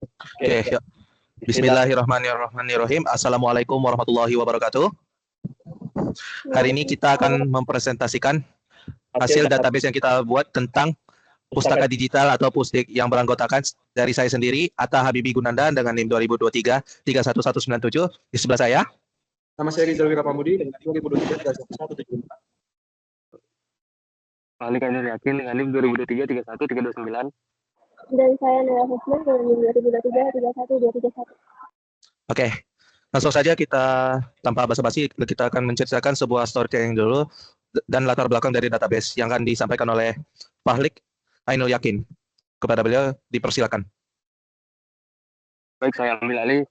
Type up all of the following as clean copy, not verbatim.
Oke, Oke, yuk. Bismillah. Bismillahirrahmanirrahim. Assalamualaikum warahmatullahi wabarakatuh. Hari ini kita akan mempresentasikan Hasil hasil data database yang kita buat tentang pustaka. pustaka digital atau Pusdik yang beranggotakan dari saya sendiri, Atta Habibi Gunanda dengan NIM 2023 31197. Di sebelah saya, Nama saya Rizal Wirapamudi dengan 2023-1174. Ahli Kanil Yakin dengan NIM 2023-31329. Dan saya Nela Husman dengan NIM 2023-31231. oke. Langsung saja kita tanpa basa-basi kita akan menceritakan sebuah storytelling dulu dan latar belakang dari database yang akan disampaikan oleh Fahlik Ainul Yakin. Kepada beliau dipersilakan. Baik, saya ambil alih.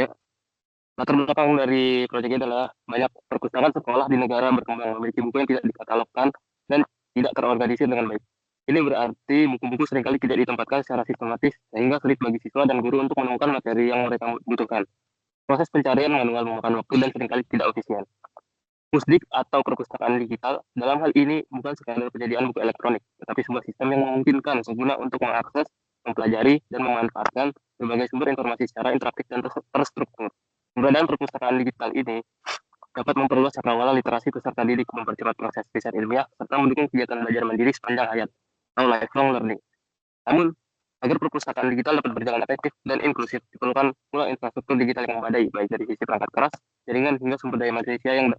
Ya, latar belakang dari proyek ini adalah banyak perpustakaan sekolah di negara berkembang memiliki buku yang tidak dikatalogkan dan tidak terorganisir dengan baik. Ini berarti buku-buku seringkali tidak ditempatkan secara sistematis sehingga sulit bagi siswa dan guru untuk menemukan materi yang mereka butuhkan. Proses pencarian manual memakan waktu dan seringkali tidak efisien. Pusdik atau perpustakaan digital dalam hal ini bukan sekadar penyediaan buku elektronik, tetapi sebuah sistem yang memungkinkan pengguna untuk mengakses, mempelajari, dan memanfaatkan berbagai sumber informasi secara interaktif dan terstruktur. Keberadaan perpustakaan digital ini dapat memperluas cakrawala literasi peserta didik, mempercepat proses riset ilmiah, serta mendukung kegiatan belajar mandiri sepanjang hayat atau lifelong learning. Namun, agar perpustakaan digital dapat berjalan efektif dan inklusif, diperlukan pula infrastruktur digital yang memadai, baik dari sisi perangkat keras, jaringan, hingga sumber daya manusia yang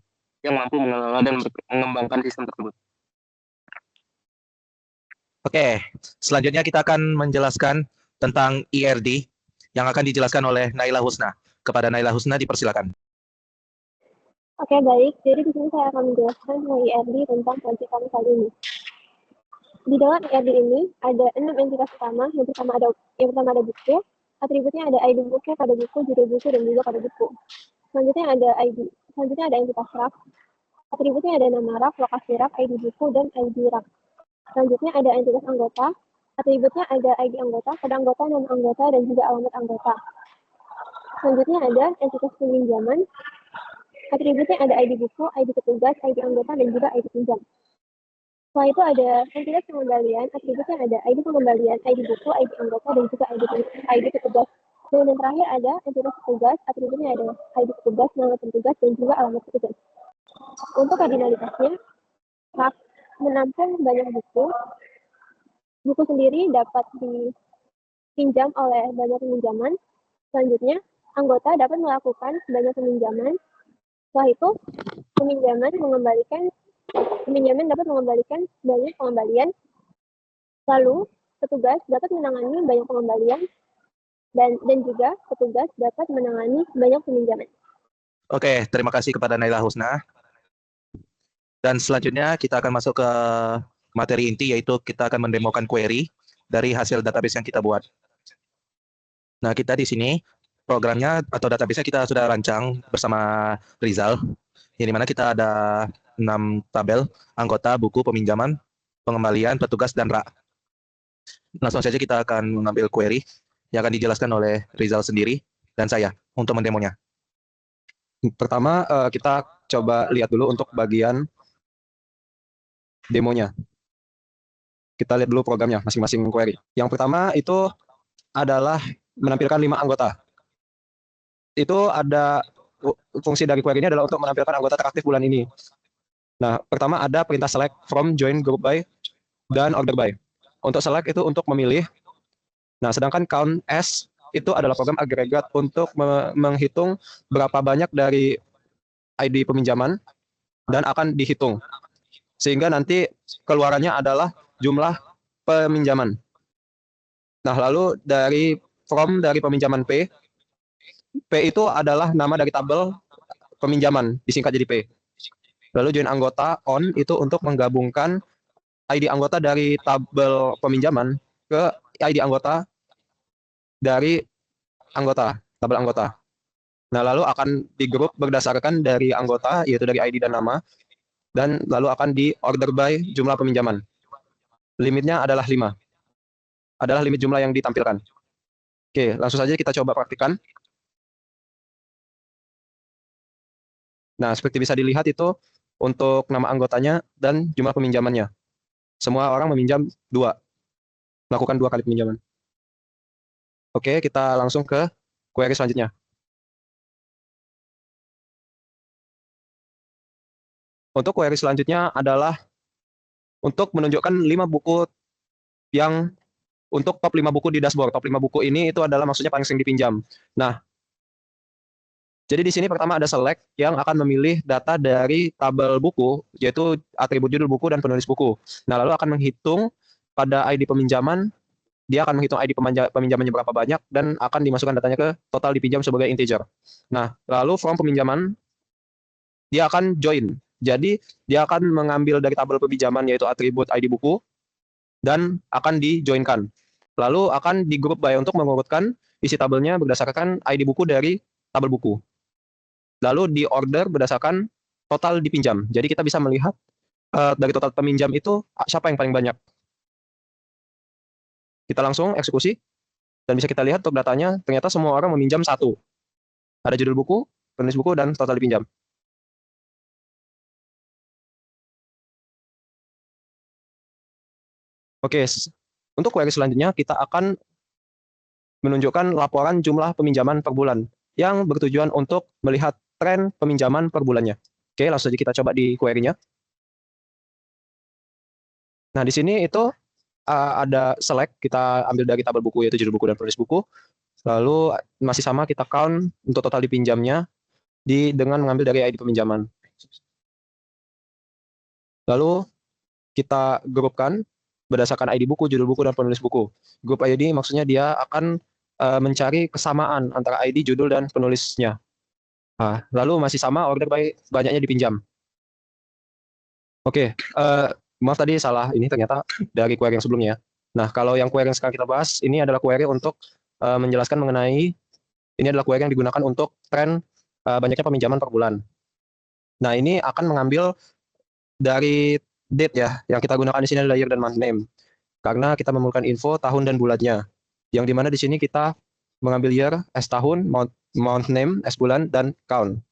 mampu mengelola dan mengembangkan sistem tersebut. Oke, selanjutnya kita akan menjelaskan tentang IRD yang akan dijelaskan oleh Naila Husna. Kepada Naila Husna dipersilakan. Oke, baik. Jadi di sini saya akan menjelaskan tentang IRD tentang proyek kami kali ini. Di dalam IRD ini ada 6 entitas utama. Yang pertama ada buku. Atributnya ada ID buku, pada buku, judul buku, dan juga pada buku. Selanjutnya ada ID. Selanjutnya ada entitas rak. Atributnya ada nama rak, lokasi rak, ID buku, dan ID rak. Selanjutnya ada entitas anggota. Atributnya ada ID anggota, pada anggota, nama anggota, dan juga alamat anggota. Selanjutnya ada entitas peminjaman. Atributnya ada ID buku, ID petugas, ID anggota, dan juga ID pinjam. Setelah itu ada entitas pengembalian. Atributnya ada ID pengembalian, ID buku, ID anggota, dan juga ID petugas. Dan yang terakhir ada entitas petugas. Atributnya ada ID petugas, nama petugas, dan juga alamat petugas. Untuk kardinalitasnya, rak menampung banyak buku. Buku sendiri dapat dipinjam oleh banyak peminjaman. Selanjutnya, anggota dapat melakukan banyak peminjaman. Setelah itu, peminjaman dapat mengembalikan banyak pengembalian. Lalu, petugas dapat menangani banyak pengembalian dan juga petugas dapat menangani banyak peminjaman. Oke, terima kasih kepada Naila Husna. Dan selanjutnya kita akan masuk ke materi inti, yaitu kita akan mendemokan query dari hasil database yang kita buat. Nah, kita di sini programnya atau database-nya kita sudah rancang bersama Rizal, yang dimana kita ada 6 tabel, anggota, buku, peminjaman, pengembalian, petugas, dan rak. Langsung saja kita akan mengambil query yang akan dijelaskan oleh Rizal sendiri dan saya untuk mendemonya. Pertama, kita coba lihat dulu untuk bagian demonya. Kita lihat dulu programnya masing-masing query. Yang pertama itu adalah menampilkan 5 anggota. Itu ada fungsi dari query ini adalah untuk menampilkan anggota teraktif bulan ini. Nah, pertama ada perintah select from, join, group by, dan order by. Untuk select itu untuk memilih. Nah, sedangkan count as itu adalah program agregat untuk menghitung berapa banyak dari ID peminjaman dan akan dihitung. Sehingga nanti keluarannya adalah jumlah peminjaman. Nah, lalu dari from dari peminjaman P itu adalah nama dari tabel peminjaman, disingkat jadi P. Lalu join anggota on itu untuk menggabungkan ID anggota dari tabel peminjaman ke ID anggota dari tabel anggota. Nah, lalu akan digrup berdasarkan dari anggota, yaitu dari ID dan nama, dan lalu akan di order by jumlah peminjaman. Limitnya adalah 5. Adalah limit jumlah yang ditampilkan. Oke, langsung saja kita coba praktikan. Nah, seperti bisa dilihat itu untuk nama anggotanya dan jumlah peminjamannya. Semua orang meminjam 2. Melakukan 2 kali peminjaman. Oke, kita langsung ke query selanjutnya. Untuk query selanjutnya adalah untuk menunjukkan 5 buku yang untuk top 5 buku di dashboard. Top 5 buku ini itu adalah maksudnya paling sering dipinjam. Nah, jadi di sini pertama ada select yang akan memilih data dari tabel buku, yaitu atribut judul buku dan penulis buku. Nah, lalu akan menghitung pada ID peminjaman, dia akan menghitung ID peminjamannya berapa banyak dan akan dimasukkan datanya ke total dipinjam sebagai integer. Nah, lalu from peminjaman, dia akan join. Jadi, dia akan mengambil dari tabel peminjaman yaitu atribut ID buku dan akan di-join-kan. Lalu akan di group by untuk mengurutkan isi tabelnya berdasarkan ID buku dari tabel buku. Lalu di order berdasarkan total dipinjam. Jadi kita bisa melihat dari total peminjam itu siapa yang paling banyak. Kita langsung eksekusi dan bisa kita lihat untuk datanya ternyata semua orang meminjam 1. Ada judul buku, penulis buku, dan total dipinjam. Oke, untuk query selanjutnya kita akan menunjukkan laporan jumlah peminjaman per bulan yang bertujuan untuk melihat tren peminjaman per bulannya. Oke, langsung saja kita coba di query-nya. Nah, di sini itu ada select, kita ambil dari tabel buku yaitu judul buku dan penulis buku. Lalu masih sama kita count untuk total dipinjamnya dengan mengambil dari ID peminjaman. Lalu kita grupkan berdasarkan ID buku, judul buku, dan penulis buku. Grup ID maksudnya dia akan mencari kesamaan antara ID, judul, dan penulisnya. Nah, lalu masih sama order by banyaknya dipinjam. Oke, maaf tadi salah, ini ternyata dari query yang sebelumnya. Nah, kalau yang query yang sekarang kita bahas, ini adalah query untuk menjelaskan mengenai, ini adalah query yang digunakan untuk tren banyaknya peminjaman per bulan. Nah, ini akan mengambil dari date ya, yang kita gunakan di sini adalah year dan month name. Karena kita memerlukan info tahun dan bulannya. Yang dimana di sini kita mengambil year as tahun, month name as bulan, dan count.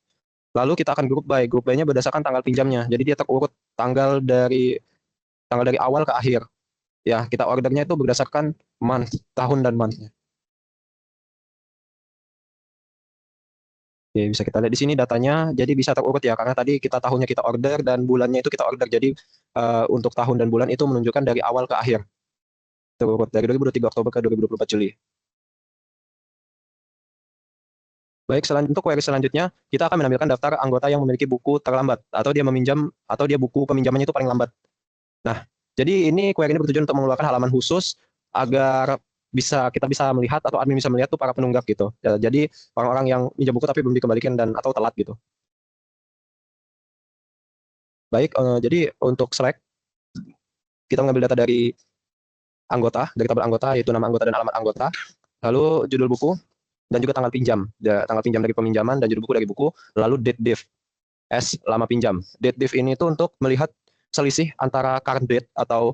Lalu kita akan group by. Group by-nya berdasarkan tanggal pinjamnya. Jadi dia terurut tanggal dari awal ke akhir. Ya, kita ordernya itu berdasarkan month, tahun dan month-nya. Oke, bisa kita lihat di sini datanya, jadi bisa terurut ya, karena tadi kita tahunnya kita order dan bulannya itu kita order. Jadi untuk tahun dan bulan itu menunjukkan dari awal ke akhir. Terurut dari 2023 Oktober ke 2024 Juli. Baik, untuk query selanjutnya, kita akan menampilkan daftar anggota yang memiliki buku terlambat, atau dia meminjam, atau dia buku peminjamannya itu paling lambat. Nah, jadi ini query ini bertujuan untuk mengeluarkan halaman khusus agar kita bisa melihat atau admin bisa melihat tuh para penunggak gitu. Ya, jadi orang-orang yang minjam buku tapi belum dikembalikan dan atau telat gitu. Baik, jadi untuk select kita mengambil data dari anggota, dari tabel anggota yaitu nama anggota dan alamat anggota, lalu judul buku dan juga tanggal pinjam, tanggal pinjam dari peminjaman dan judul buku dari buku, lalu date diff as lama pinjam. Date diff ini itu untuk melihat selisih antara current date atau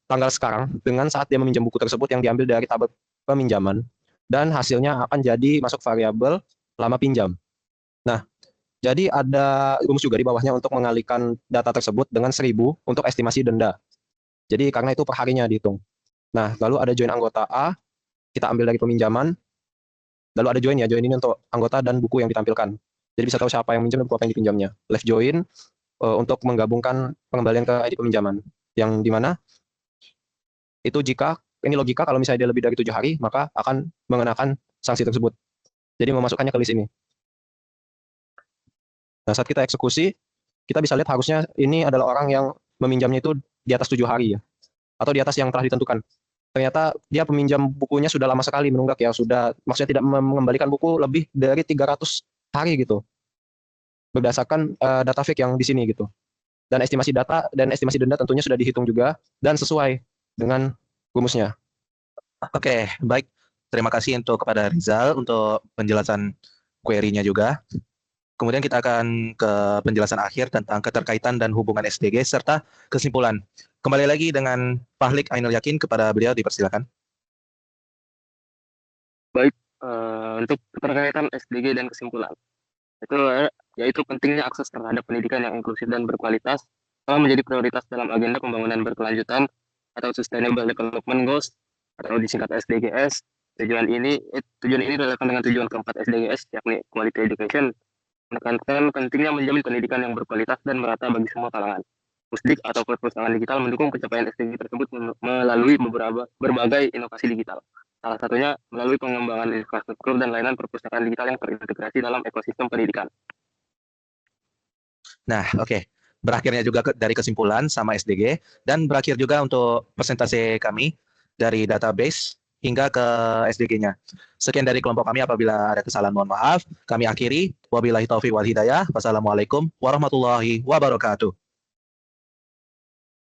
tanggal sekarang dengan saat dia meminjam buku tersebut yang diambil dari tabel peminjaman dan hasilnya akan jadi masuk variabel lama pinjam. Nah, jadi ada rumus juga di bawahnya untuk mengalihkan data tersebut dengan 1000 untuk estimasi denda. Jadi karena itu per harinya dihitung. Nah, lalu ada join anggota A, kita ambil dari peminjaman. Lalu ada join ya, join ini untuk anggota dan buku yang ditampilkan. Jadi bisa tahu siapa yang minjam dan buku apa yang dipinjamnya. Left join untuk menggabungkan pengembalian ke ID peminjaman. Yang dimana itu jika, ini logika kalau misalnya dia lebih dari 7 hari, maka akan mengenakan sanksi tersebut. Jadi memasukkannya ke list ini. Nah, saat kita eksekusi, kita bisa lihat harusnya ini adalah orang yang meminjamnya itu di atas 7 hari ya. Atau di atas yang telah ditentukan. Ternyata dia peminjam bukunya sudah lama sekali menunggak ya, sudah maksudnya tidak mengembalikan buku lebih dari 300 hari gitu. Berdasarkan data fake yang di sini gitu. Dan estimasi data dan estimasi denda tentunya sudah dihitung juga dan sesuai dengan rumusnya. Oke, baik. Terima kasih kepada Rizal untuk penjelasan query-nya juga. Kemudian kita akan ke penjelasan akhir tentang keterkaitan dan hubungan SDG serta kesimpulan. Kembali lagi dengan Fahlik Ainul Yakin, kepada beliau dipersilakan. Baik, untuk keterkaitan SDG dan kesimpulan. Yaitu pentingnya akses terhadap pendidikan yang inklusif dan berkualitas telah menjadi prioritas dalam agenda pembangunan berkelanjutan atau Sustainable Development Goals atau disingkat SDGs Tujuan ini relevan dengan tujuan keempat SDGs, yakni quality education, menekankan pentingnya menjamin pendidikan yang berkualitas dan merata bagi semua kalangan. Pusdik atau perpustakaan digital mendukung pencapaian SDG tersebut melalui berbagai inovasi digital. Salah satunya melalui pengembangan infrastruktur dan layanan perpustakaan digital yang terintegrasi dalam ekosistem pendidikan. Nah, oke. Berakhirnya juga dari kesimpulan sama SDG dan berakhir juga untuk presentasi kami dari database hingga ke SDG-nya. Sekian dari kelompok kami, apabila ada kesalahan mohon maaf. Kami akhiri. Wabillahi taufiq wal hidayah. Wassalamualaikum warahmatullahi wabarakatuh.